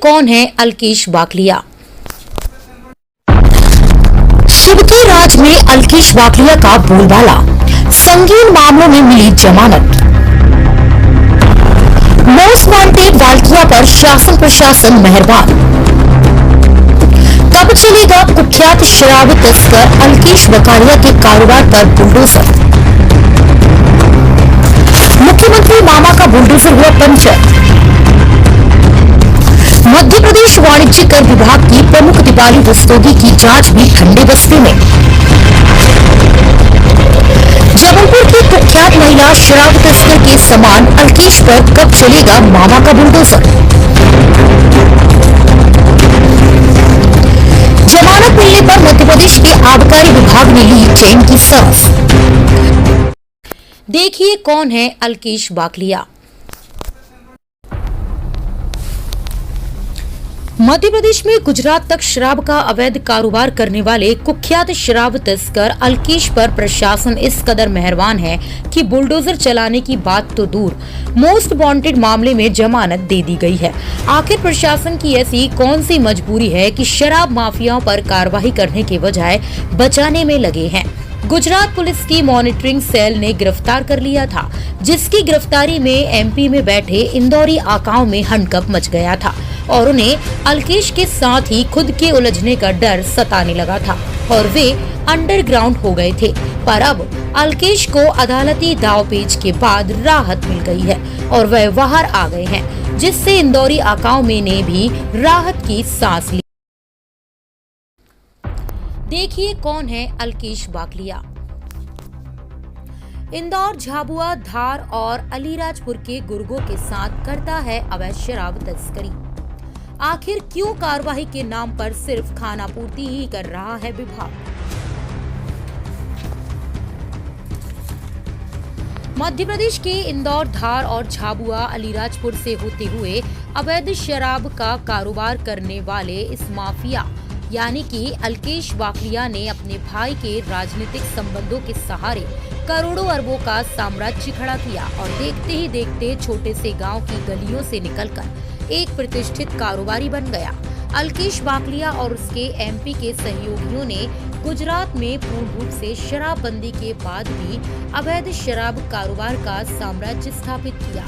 कौन है अल्केश वाकलिया। शिवकी राज में अल्केश वाकलिया का बोलबाला, संगीन मामलों में मिली जमानत। मोस्ट वांटेड वाकलिया पर शासन प्रशासन मेहरबान। कब चलेगा कुख्यात शराब तस्कर अल्केश वाकलिया के कारोबार पर बुलडोजर। मुख्यमंत्री मामा का बुलडोजर हुआ पंचर। मध्य प्रदेश वाणिज्य कर विभाग की प्रमुख दीपाली रस्तोगी की जांच भी ठंडे बस्ते में। जबलपुर की कुख्यात महिला शराब तस्कर के समान अल्केश पर कब चलेगा मामा का बुलडोजर। जमानत मिलने पर मध्य प्रदेश के आबकारी विभाग ने ली चैन की सांस। देखिए कौन है अल्केश वाकलिया। मध्य प्रदेश में गुजरात तक शराब का अवैध कारोबार करने वाले कुख्यात शराब तस्कर अल्केश पर प्रशासन इस कदर मेहरबान है कि बुलडोजर चलाने की बात तो दूर, मोस्ट वांटेड मामले में जमानत दे दी गई है। आखिर प्रशासन की ऐसी कौन सी मजबूरी है कि शराब माफियाओं पर कार्रवाई करने के बजाय बचाने में लगे हैं। गुजरात पुलिस की मॉनिटरिंग सेल ने गिरफ्तार कर लिया था, जिसकी गिरफ्तारी में एमपी में बैठे इंदौरी आकाओं में हड़कंप मच गया था और उन्हें अल्केश के साथ ही खुद के उलझने का डर सताने लगा था और वे अंडरग्राउंड हो गए थे। पर अब अल्केश को अदालती दावपेच के बाद राहत मिल गई है और वह बाहर आ गए हैं, जिससे इंदौरी आकाओं में ने भी राहत की सांस ली। देखिए कौन है अल्केश वाकलिया। इंदौर, झाबुआ, धार और अलीराजपुर के गुर्गों के साथ करता है अवैध शराब तस्करी। आखिर क्यों कार्रवाई के नाम पर सिर्फ खानापूर्ति ही कर रहा है विभाग। मध्य प्रदेश के इंदौर, धार और झाबुआ, अलीराजपुर से होते हुए अवैध शराब का कारोबार करने वाले इस माफिया यानी कि अल्केश वाकलिया ने अपने भाई के राजनीतिक संबंधों के सहारे करोड़ों अरबों का साम्राज्य खड़ा किया और देखते ही देखते छोटे से गांव की गलियों से निकलकर एक प्रतिष्ठित कारोबारी बन गया। अल्केश वाकलिया और उसके एमपी के सहयोगियों ने गुजरात में पूर्ण रूप से शराबबंदी के बाद भी अवैध शराब कारोबार का साम्राज्य स्थापित किया,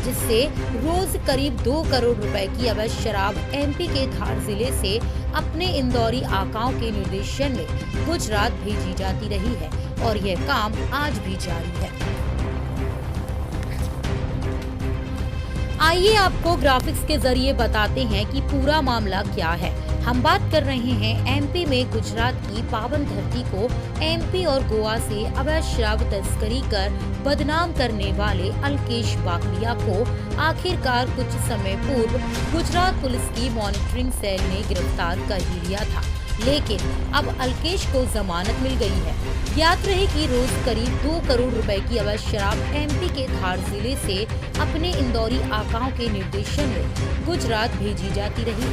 जिससे रोज करीब 2 करोड़ रुपए की अवैध शराब एमपी के धार जिले से अपने इंदौरी आकाओं के निर्देशन में गुजरात भेजी जाती रही है और यह काम आज भी जारी है। आइए आपको ग्राफिक्स के जरिए बताते हैं कि पूरा मामला क्या है। हम बात कर रहे हैं एमपी में गुजरात की पावन धरती को एमपी और गोवा से अवैध शराब तस्करी कर बदनाम करने वाले अल्केश वाकलिया को आखिरकार कुछ समय पूर्व गुजरात पुलिस की मॉनिटरिंग सेल ने गिरफ्तार कर ही लिया था, लेकिन अब अल्केश को जमानत मिल गई है। ज्ञात रहे कि रोज करीब 2 करोड़ रुपए की अवैध शराब एमपी के धार जिले से अपने इंदौरी आकाओं के निर्देशन में गुजरात भेजी जाती रही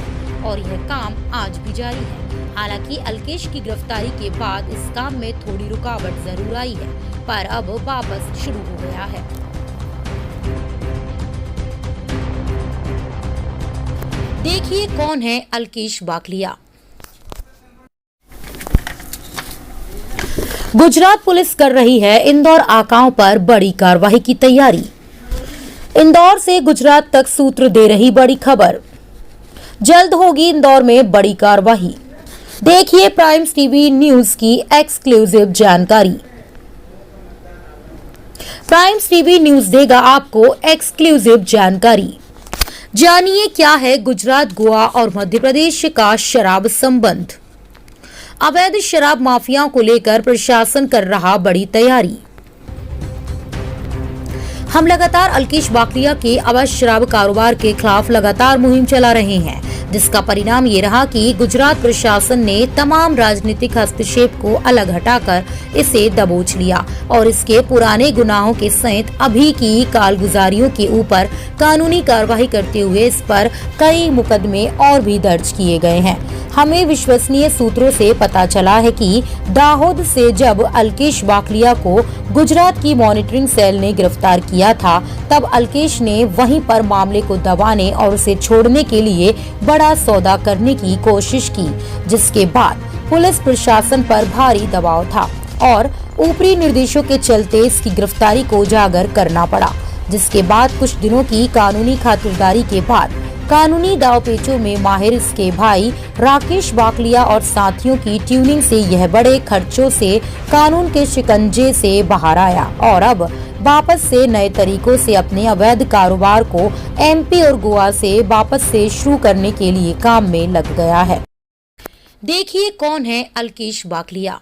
और यह काम आज भी जारी है। हालांकि अल्केश की गिरफ्तारी के बाद इस काम में थोड़ी रुकावट जरूर आई है, पर अब वापस शुरू हो गया है। देखिए कौन है अल्केश वाकलिया। गुजरात पुलिस कर रही है इंदौर आकाओं पर बड़ी कार्रवाई की तैयारी। इंदौर से गुजरात तक सूत्र दे रही बड़ी खबर, जल्द होगी इंदौर में बड़ी कार्रवाई। देखिए प्राइम्स टीवी न्यूज की एक्सक्लूसिव जानकारी। प्राइम्स टीवी न्यूज देगा आपको एक्सक्लूसिव जानकारी। जानिए क्या है गुजरात, गोवा और मध्य प्रदेश का शराब संबंध। अवैध शराब माफियाओं को लेकर प्रशासन कर रहा बड़ी तैयारी। हम लगातार अल्केश वाकलिया के अवैध शराब कारोबार के खिलाफ लगातार मुहिम चला रहे हैं, जिसका परिणाम ये रहा कि गुजरात प्रशासन ने तमाम राजनीतिक हस्तक्षेप को अलग हटाकर इसे दबोच लिया और इसके पुराने गुनाहों के सहित अभी की कालगुजारियों के ऊपर कानूनी कार्रवाई करते हुए इस पर कई मुकदमे और भी दर्ज किए गए हैं। हमें विश्वसनीय सूत्रों से पता चला है कि दाहोद से जब अल्केश वाकलिया को गुजरात की मॉनिटरिंग सेल ने गिरफ्तार किया था, तब अलकेश ने वहीं पर मामले को दबाने और उसे छोड़ने के लिए बड़ा सौदा करने की कोशिश की, जिसके बाद पुलिस प्रशासन पर भारी दबाव था और ऊपरी निर्देशों के चलते इसकी गिरफ्तारी को उजागर करना पड़ा। जिसके बाद कुछ दिनों की कानूनी खातिरदारी के बाद कानूनी दांवपेचों में माहिर इसके भाई राकेश बाकलिया और साथियों की ट्यूनिंग से यह बड़े खर्चों से कानून के शिकंजे से बाहर आया और अब वापस से नए तरीकों से अपने अवैध कारोबार को एमपी और गोवा से वापस से शुरू करने के लिए काम में लग गया है। देखिए कौन है अलकेश बाकलिया।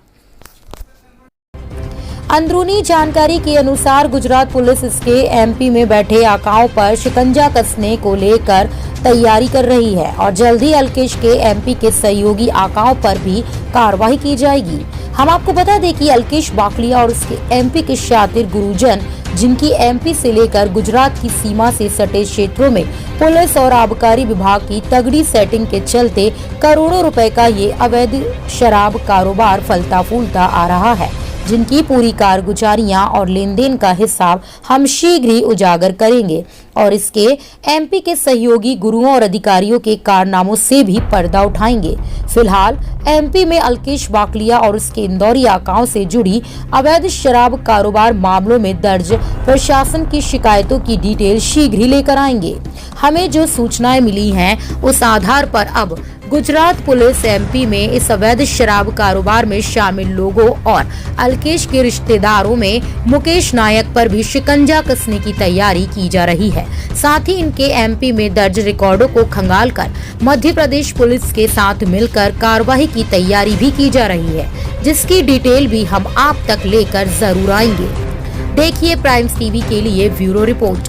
अंदरूनी जानकारी के अनुसार गुजरात पुलिस इसके एमपी में बैठे आकाओं पर शिकंजा कसने को लेकर तैयारी कर रही है और जल्द ही अलकेश के एमपी के सहयोगी आकाओं पर भी कार्रवाई की जाएगी। हम आपको बता दें कि अलकेश बाकलिया और उसके एमपी के शातिर गुरुजन, जिनकी एमपी से लेकर गुजरात की सीमा से सटे क्षेत्रों में पुलिस और आबकारी विभाग की तगड़ी सेटिंग के चलते करोड़ों रुपए का ये अवैध शराब कारोबार फलता फूलता आ रहा है, जिनकी पूरी कारगुजारियां और लेन देन का हिसाब हम शीघ्र ही उजागर करेंगे और इसके एमपी के सहयोगी गुरुओं और अधिकारियों के कारनामों से भी पर्दा उठाएंगे। फिलहाल एमपी में अलकेश बाकलिया और उसके इंदौरी आकाओं से जुड़ी अवैध शराब कारोबार मामलों में दर्ज प्रशासन की शिकायतों की डिटेल शीघ्र ही लेकर आएंगे। हमें जो सूचनाएं मिली हैं उस आधार पर अब गुजरात पुलिस एमपी में इस अवैध शराब कारोबार में शामिल लोगों और अलकेश के रिश्तेदारों में मुकेश नायक पर भी शिकंजा कसने की तैयारी की जा रही है। साथ ही इनके एमपी में दर्ज रिकॉर्डों को खंगालकर मध्य प्रदेश पुलिस के साथ मिलकर कार्रवाई की तैयारी भी की जा रही है, जिसकी डिटेल भी हम आप तक लेकर जरूर आएंगे। देखिए प्राइम्स टीवी के लिए ब्यूरो रिपोर्ट।